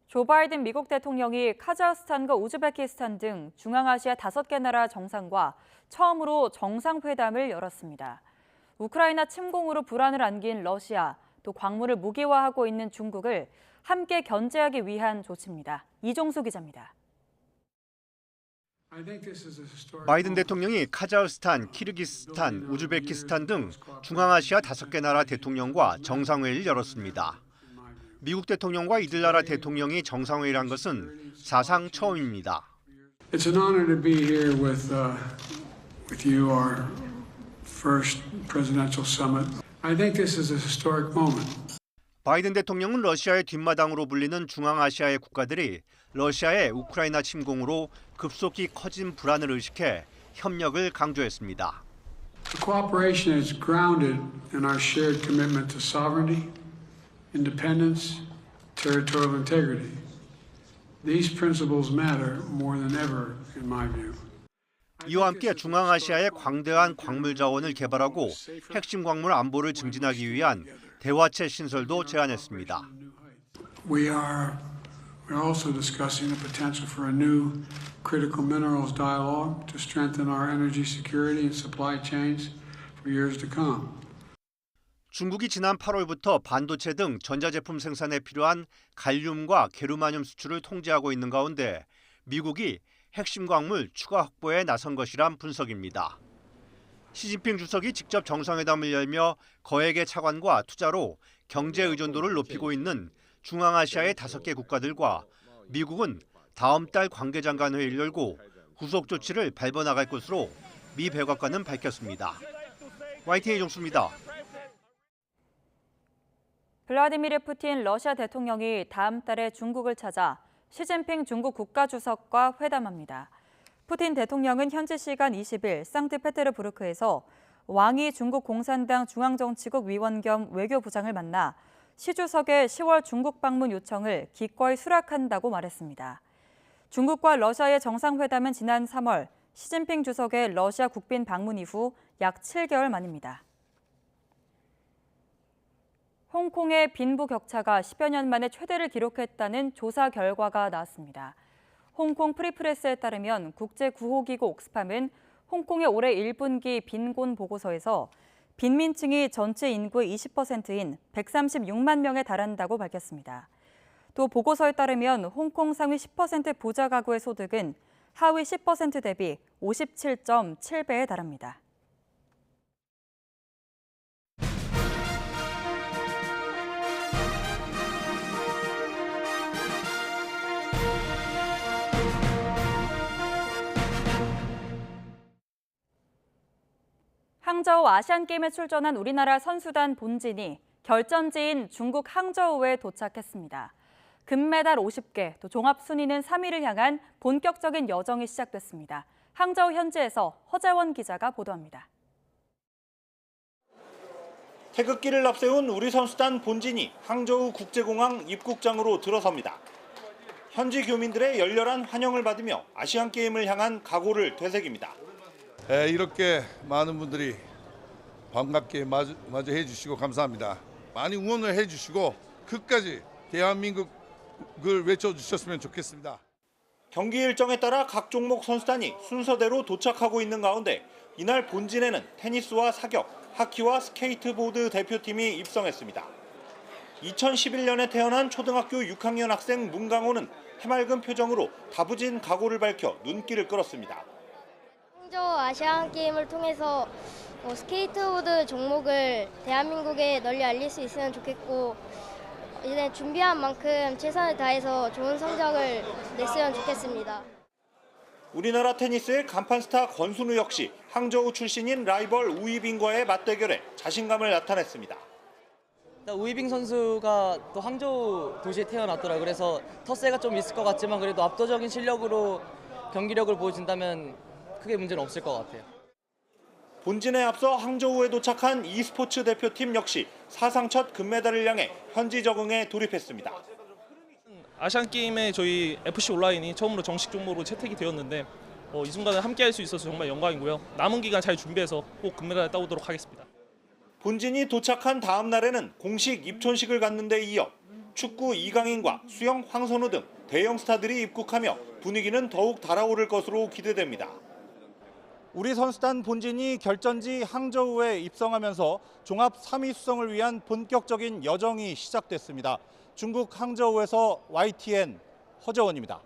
Speaker 1: 조 바이든 미국 대통령이 카자흐스탄과 우즈베키스탄 등 중앙아시아 5개 나라 정상과 처음으로 정상회담을 열었습니다. 우크라이나 침공으로 불안을 안긴 러시아, 또 광물을 무기화하고 있는 중국을 함께 견제하기 위한 조치입니다. 이종수 기자입니다.
Speaker 16: 바이든 대통령이 카자흐스탄, 키르기스탄, 우즈베키스탄 등 중앙아시아 5개 나라 대통령과 정상회의를 열었습니다. 미국 대통령과 이들 나라 대통령이 정상회의를 한 것은 사상 처음입니다.
Speaker 18: It's an honor to be here with you, our first presidential summit. I think this is a historic moment.
Speaker 16: 바이든 대통령은 러시아의 뒷마당으로 불리는 중앙아시아의 국가들이 러시아의 우크라이나 침공으로 급속히 커진 불안을 의식해 협력을 강조했습니다.
Speaker 18: The cooperation is grounded in our shared commitment to sovereignty, independence, territorial integrity. These principles matter more than ever, in my view.
Speaker 16: 이와 함께 중앙아시아의 광대한 광물 자원을 개발하고 핵심 광물 안보를 증진하기 위한 대화체 신설도 제안했습니다.
Speaker 18: We're also discussing the potential for a new critical minerals dialogue to strengthen our energy security and supply chains for years to come.
Speaker 16: 중국이 지난 8월부터 반도체 등 전자제품 생산에 필요한 갈륨과 게르마늄 수출을 통제하고 있는 가운데 미국이 핵심 광물 추가 확보에 나선 것이란 분석입니다. 시진핑 주석이 직접 정상회담을 열며 거액의 차관과 투자로 경제 의존도를 높이고 있는 중앙아시아의 5개 국가들과 미국은 다음 달 관계장관 회의를 열고 후속 조치를 밟아나갈 것으로 미 백악관은 밝혔습니다. YTN 이종수입니다.
Speaker 1: 블라디미르 푸틴 러시아 대통령이 다음 달에 중국을 찾아 시진핑 중국 국가주석과 회담합니다. 푸틴 대통령은 현지 시간 20일 상트페테르부르크에서 왕이 중국 공산당 중앙정치국 위원 겸 외교부장을 만나 시 주석의 10월 중국 방문 요청을 기꺼이 수락한다고 말했습니다. 중국과 러시아의 정상회담은 지난 3월 시진핑 주석의 러시아 국빈 방문 이후 약 7개월 만입니다. 홍콩의 빈부 격차가 10여 년 만에 최대를 기록했다는 조사 결과가 나왔습니다. 홍콩 프리프레스에 따르면 국제구호기구 옥스팜은 홍콩의 올해 1분기 빈곤 보고서에서 빈민층이 전체 인구의 20%인 136만 명에 달한다고 밝혔습니다. 또 보고서에 따르면 홍콩 상위 10% 부자 가구의 소득은 하위 10% 대비 57.7배에 달합니다. 항저우 아시안게임에 출전한 우리나라 선수단 본진이 결전지인 중국 항저우에 도착했습니다. 금메달 50개, 또 종합 순위는 3위를 향한 본격적인 여정이 시작됐습니다. 항저우 현지에서 허재원 기자가 보도합니다.
Speaker 19: 태극기를 앞세운 우리 선수단 본진이 항저우 국제공항 입국장으로 들어섭니다. 현지 교민들의 열렬한 환영을 받으며 아시안게임을 향한 각오를 되새깁니다.
Speaker 20: 이렇게 많은 분들이
Speaker 4: 반갑게 맞이해 주시고 감사합니다. 많이 응원을 해 주시고 끝까지 대한민국을 외쳐주셨으면 좋겠습니다.
Speaker 19: 경기 일정에 따라 각 종목 선수단이 순서대로 도착하고 있는 가운데 이날 본진에는 테니스와 사격, 하키와 스케이트보드 대표팀이 입성했습니다. 2011년에 태어난 초등학교 6학년 학생 문강호는 해맑은 표정으로 다부진 각오를 밝혀 눈길을 끌었습니다.
Speaker 17: 항저우 아시안게임을 통해서 스케이트보드 종목을 대한민국에 널리 알릴 수 있으면 좋겠고 이제 준비한 만큼 최선을 다해서 좋은 성적을 냈으면 좋겠습니다.
Speaker 19: 우리나라 테니스의 간판 스타 권순우 역시 항저우 출신인 라이벌 우이빙과의 맞대결에 자신감을 나타냈습니다.
Speaker 20: 우이빙 선수가 또 항저우 도시에 태어났더라고요. 그래서 텃세가 좀 있을 것 같지만 그래도 압도적인 실력으로 경기력을 보여준다면 크게 문제는 없을 것 같아요.
Speaker 19: 본진에 앞서 항저우에 도착한 e스포츠 대표팀 역시 사상 첫 금메달을 향해 현지 적응에 돌입했습니다.
Speaker 21: 아시안게임에 저희 FC 온라인이 처음으로 정식 종목으로 채택이 되었는데 이 순간에 함께할 수 있어서 정말 영광이고요. 남은 기간 잘 준비해서 꼭 금메달을 따오도록 하겠습니다.
Speaker 19: 본진이 도착한 다음 날에는 공식 입촌식을 갖는 데 이어 축구 이강인과 수영 황선우 등 대형 스타들이 입국하며 분위기는 더욱 달아오를 것으로 기대됩니다. 우리 선수단 본진이 결전지 항저우에 입성하면서 종합 3위 수성을 위한 본격적인 여정이 시작됐습니다. 중국 항저우에서 YTN 허재원입니다.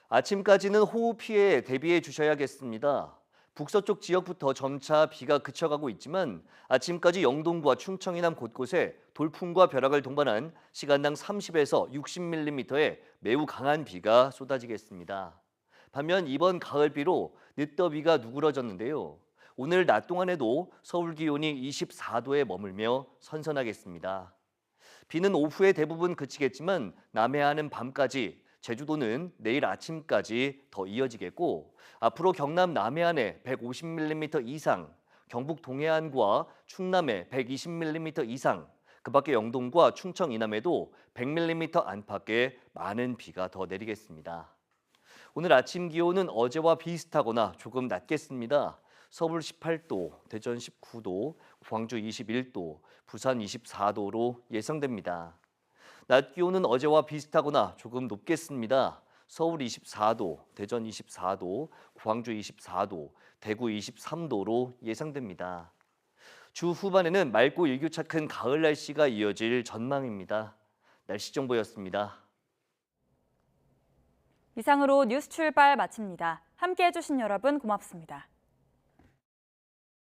Speaker 23: 아침까지는 호우 피해에 대비해 주셔야겠습니다. 북서쪽 지역부터 점차 비가 그쳐가고 있지만 아침까지 영동과 충청 이남 곳곳에 돌풍과 벼락을 동반한 시간당 30에서 60mm의 매우 강한 비가 쏟아지겠습니다. 반면 이번 가을비로 늦더위가 누그러졌는데요. 오늘 낮 동안에도 서울 기온이 24도에 머물며 선선하겠습니다. 비는 오후에 대부분 그치겠지만 남해안은 밤까지, 제주도는 내일 아침까지 더 이어지겠고 앞으로 경남 남해안에 150mm 이상, 경북 동해안과 충남에 120mm 이상, 그 밖에 영동과 충청 이남에도 100mm 안팎의 많은 비가 더 내리겠습니다. 오늘 아침 기온은 어제와 비슷하거나 조금 낮겠습니다. 서울 18도, 대전 19도, 광주 21도, 부산 24도로 예상됩니다. 낮 기온은 어제와 비슷하거나 조금 높겠습니다. 서울 24도, 대전 24도, 광주 24도, 대구 23도로 예상됩니다. 주 후반에는 맑고 일교차 큰 가을 날씨가 이어질 전망입니다. 날씨 정보였습니다.
Speaker 1: 이상으로 뉴스 출발 마칩니다. 함께해 주신 여러분 고맙습니다.